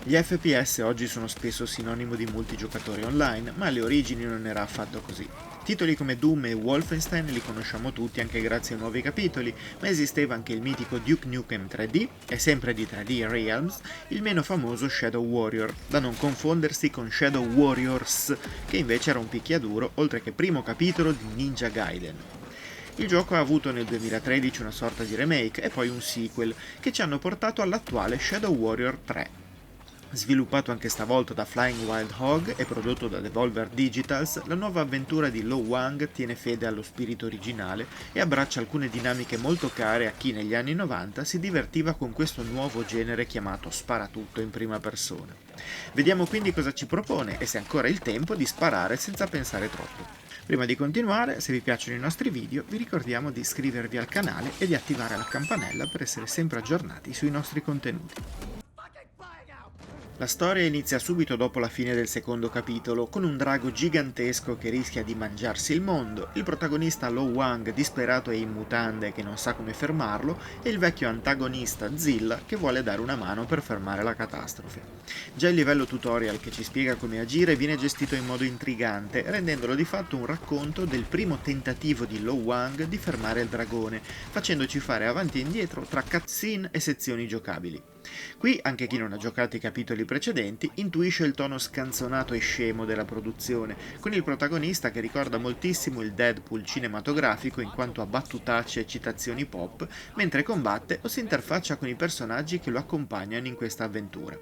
Gli FPS oggi sono spesso sinonimo di multigiocatore online, ma alle origini non era affatto così. Titoli come Doom e Wolfenstein li conosciamo tutti anche grazie ai nuovi capitoli, ma esisteva anche il mitico Duke Nukem 3D e sempre di 3D Realms, il meno famoso Shadow Warrior, da non confondersi con Shadow Warriors, che invece era un picchiaduro oltre che primo capitolo di Ninja Gaiden. Il gioco ha avuto nel 2013 una sorta di remake e poi un sequel, che ci hanno portato all'attuale Shadow Warrior 3. Sviluppato anche stavolta da Flying Wild Hog e prodotto da Devolver Digitals, la nuova avventura di Lo Wang tiene fede allo spirito originale e abbraccia alcune dinamiche molto care a chi negli anni 90 si divertiva con questo nuovo genere chiamato sparatutto in prima persona. Vediamo quindi cosa ci propone e se è ancora il tempo di sparare senza pensare troppo. Prima di continuare, se vi piacciono i nostri video, vi ricordiamo di iscrivervi al canale e di attivare la campanella per essere sempre aggiornati sui nostri contenuti. La storia inizia subito dopo la fine del secondo capitolo, con un drago gigantesco che rischia di mangiarsi il mondo, il protagonista Lo Wang disperato e in mutande che non sa come fermarlo, e il vecchio antagonista Zilla che vuole dare una mano per fermare la catastrofe. Già il livello tutorial che ci spiega come agire viene gestito in modo intrigante, rendendolo di fatto un racconto del primo tentativo di Lo Wang di fermare il dragone, facendoci fare avanti e indietro tra cutscene e sezioni giocabili. Qui anche chi non ha giocato i capitoli precedenti intuisce il tono scanzonato e scemo della produzione, con il protagonista che ricorda moltissimo il Deadpool cinematografico in quanto a battutacce e citazioni pop, mentre combatte o si interfaccia con i personaggi che lo accompagnano in questa avventura.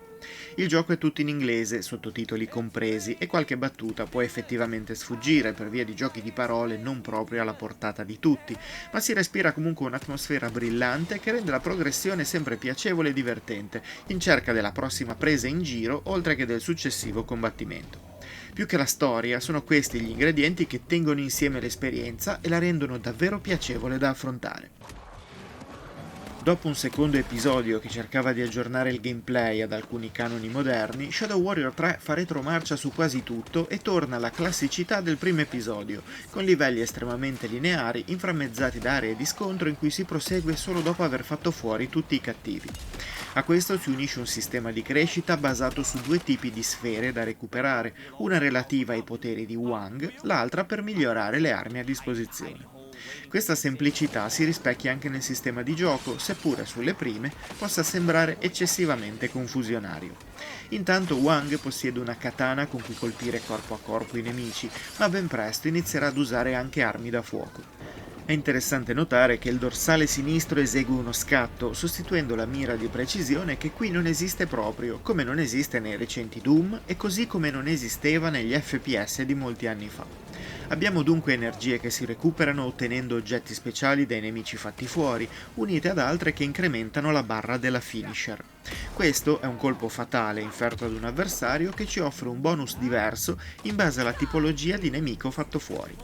Il gioco è tutto in inglese, sottotitoli compresi, e qualche battuta può effettivamente sfuggire per via di giochi di parole non proprio alla portata di tutti, ma si respira comunque un'atmosfera brillante che rende la progressione sempre piacevole e divertente, in cerca della prossima presa in giro oltre che del successivo combattimento. Più che la storia, sono questi gli ingredienti che tengono insieme l'esperienza e la rendono davvero piacevole da affrontare. Dopo un secondo episodio che cercava di aggiornare il gameplay ad alcuni canoni moderni, Shadow Warrior 3 fa retromarcia su quasi tutto e torna alla classicità del primo episodio, con livelli estremamente lineari inframmezzati da aree di scontro in cui si prosegue solo dopo aver fatto fuori tutti i cattivi. A questo si unisce un sistema di crescita basato su due tipi di sfere da recuperare, una relativa ai poteri di Wang, l'altra per migliorare le armi a disposizione. Questa semplicità si rispecchia anche nel sistema di gioco, seppure sulle prime possa sembrare eccessivamente confusionario. Intanto Wang possiede una katana con cui colpire corpo a corpo i nemici, ma ben presto inizierà ad usare anche armi da fuoco. È interessante notare che il dorsale sinistro esegue uno scatto, sostituendo la mira di precisione che qui non esiste proprio, come non esiste nei recenti Doom e così come non esisteva negli FPS di molti anni fa. Abbiamo dunque energie che si recuperano ottenendo oggetti speciali dai nemici fatti fuori, unite ad altre che incrementano la barra della finisher. Questo è un colpo fatale inferto ad un avversario che ci offre un bonus diverso in base alla tipologia di nemico fatto fuori.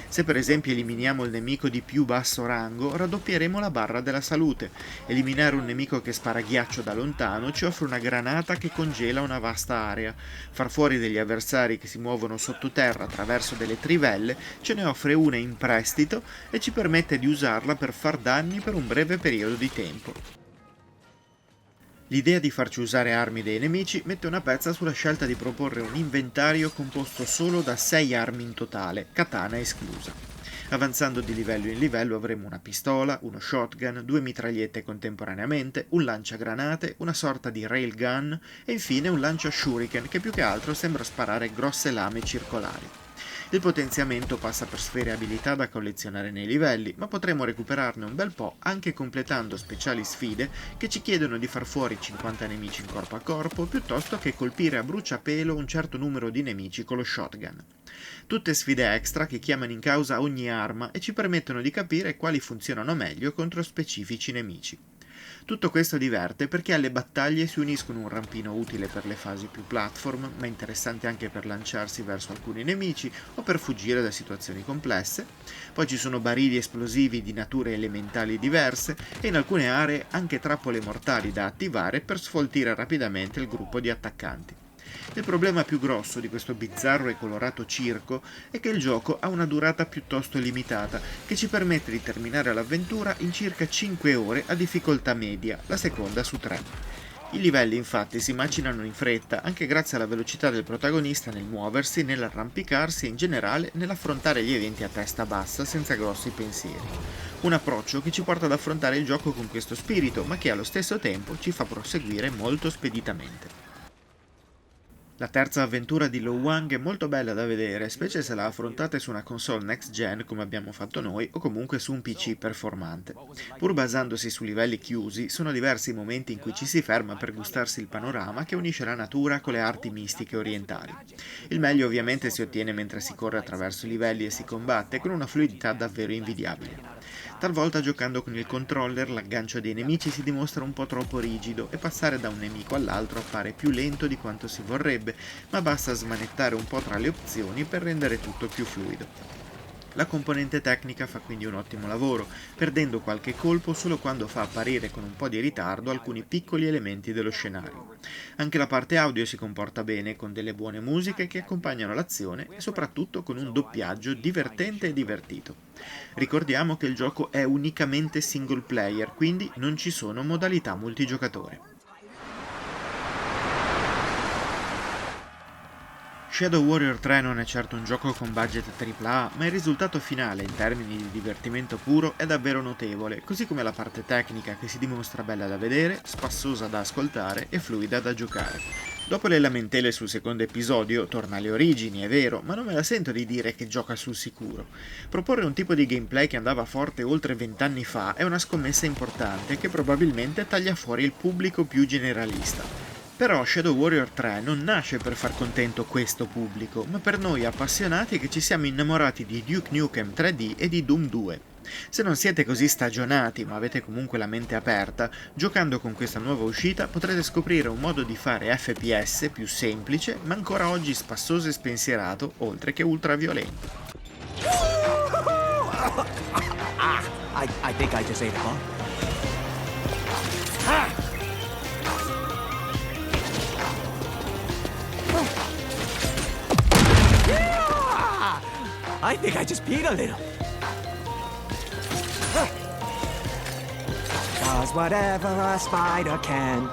Se per esempio eliminiamo il nemico di più basso rango, raddoppieremo la barra della salute. Eliminare un nemico che spara ghiaccio da lontano ci offre una granata che congela una vasta area. Far fuori degli avversari che si muovono sottoterra attraverso delle trivelle ce ne offre una in prestito e ci permette di usarla per far danni per un breve periodo di tempo. L'idea di farci usare armi dei nemici mette una pezza sulla scelta di proporre un inventario composto solo da 6 armi in totale, katana esclusa. Avanzando di livello in livello avremo una pistola, uno shotgun, 2 mitragliette contemporaneamente, un lanciagranate, una sorta di railgun e infine un lancia shuriken che più che altro sembra sparare grosse lame circolari. Il potenziamento passa per sfere abilità da collezionare nei livelli, ma potremo recuperarne un bel po' anche completando speciali sfide che ci chiedono di far fuori 50 nemici in corpo a corpo piuttosto che colpire a bruciapelo un certo numero di nemici con lo shotgun. Tutte sfide extra che chiamano in causa ogni arma e ci permettono di capire quali funzionano meglio contro specifici nemici. Tutto questo diverte perché alle battaglie si uniscono un rampino utile per le fasi più platform, ma interessante anche per lanciarsi verso alcuni nemici o per fuggire da situazioni complesse. Poi ci sono barili esplosivi di nature elementali diverse e in alcune aree anche trappole mortali da attivare per sfoltire rapidamente il gruppo di attaccanti. Il problema più grosso di questo bizzarro e colorato circo è che il gioco ha una durata piuttosto limitata, che ci permette di terminare l'avventura in circa 5 ore a difficoltà media, la seconda su 3. I livelli infatti si macinano in fretta anche grazie alla velocità del protagonista nel muoversi, nell'arrampicarsi e in generale nell'affrontare gli eventi a testa bassa senza grossi pensieri. Un approccio che ci porta ad affrontare il gioco con questo spirito, ma che allo stesso tempo ci fa proseguire molto speditamente. La terza avventura di Lo Wang è molto bella da vedere, specie se la affrontate su una console next gen come abbiamo fatto noi o comunque su un PC performante. Pur basandosi su livelli chiusi, sono diversi i momenti in cui ci si ferma per gustarsi il panorama che unisce la natura con le arti mistiche orientali. Il meglio ovviamente si ottiene mentre si corre attraverso i livelli e si combatte con una fluidità davvero invidiabile. Talvolta giocando con il controller l'aggancio dei nemici si dimostra un po' troppo rigido e passare da un nemico all'altro appare più lento di quanto si vorrebbe, ma basta smanettare un po' tra le opzioni per rendere tutto più fluido. La componente tecnica fa quindi un ottimo lavoro, perdendo qualche colpo solo quando fa apparire con un po' di ritardo alcuni piccoli elementi dello scenario. Anche la parte audio si comporta bene, con delle buone musiche che accompagnano l'azione e soprattutto con un doppiaggio divertente e divertito. Ricordiamo che il gioco è unicamente single player, quindi non ci sono modalità multigiocatore. Shadow Warrior 3 non è certo un gioco con budget AAA, ma il risultato finale in termini di divertimento puro è davvero notevole, così come la parte tecnica che si dimostra bella da vedere, spassosa da ascoltare e fluida da giocare. Dopo le lamentele sul secondo episodio, torna alle origini, è vero, ma non me la sento di dire che gioca sul sicuro. Proporre un tipo di gameplay che andava forte oltre 20 anni fa è una scommessa importante che probabilmente taglia fuori il pubblico più generalista. Però Shadow Warrior 3 non nasce per far contento questo pubblico, ma per noi appassionati che ci siamo innamorati di Duke Nukem 3D e di Doom 2. Se non siete così stagionati, ma avete comunque la mente aperta, giocando con questa nuova uscita potrete scoprire un modo di fare FPS più semplice, ma ancora oggi spassoso e spensierato, oltre che ultraviolento. I think I just ate a bug. I think I just peed a little. 'Cause whatever a spider can,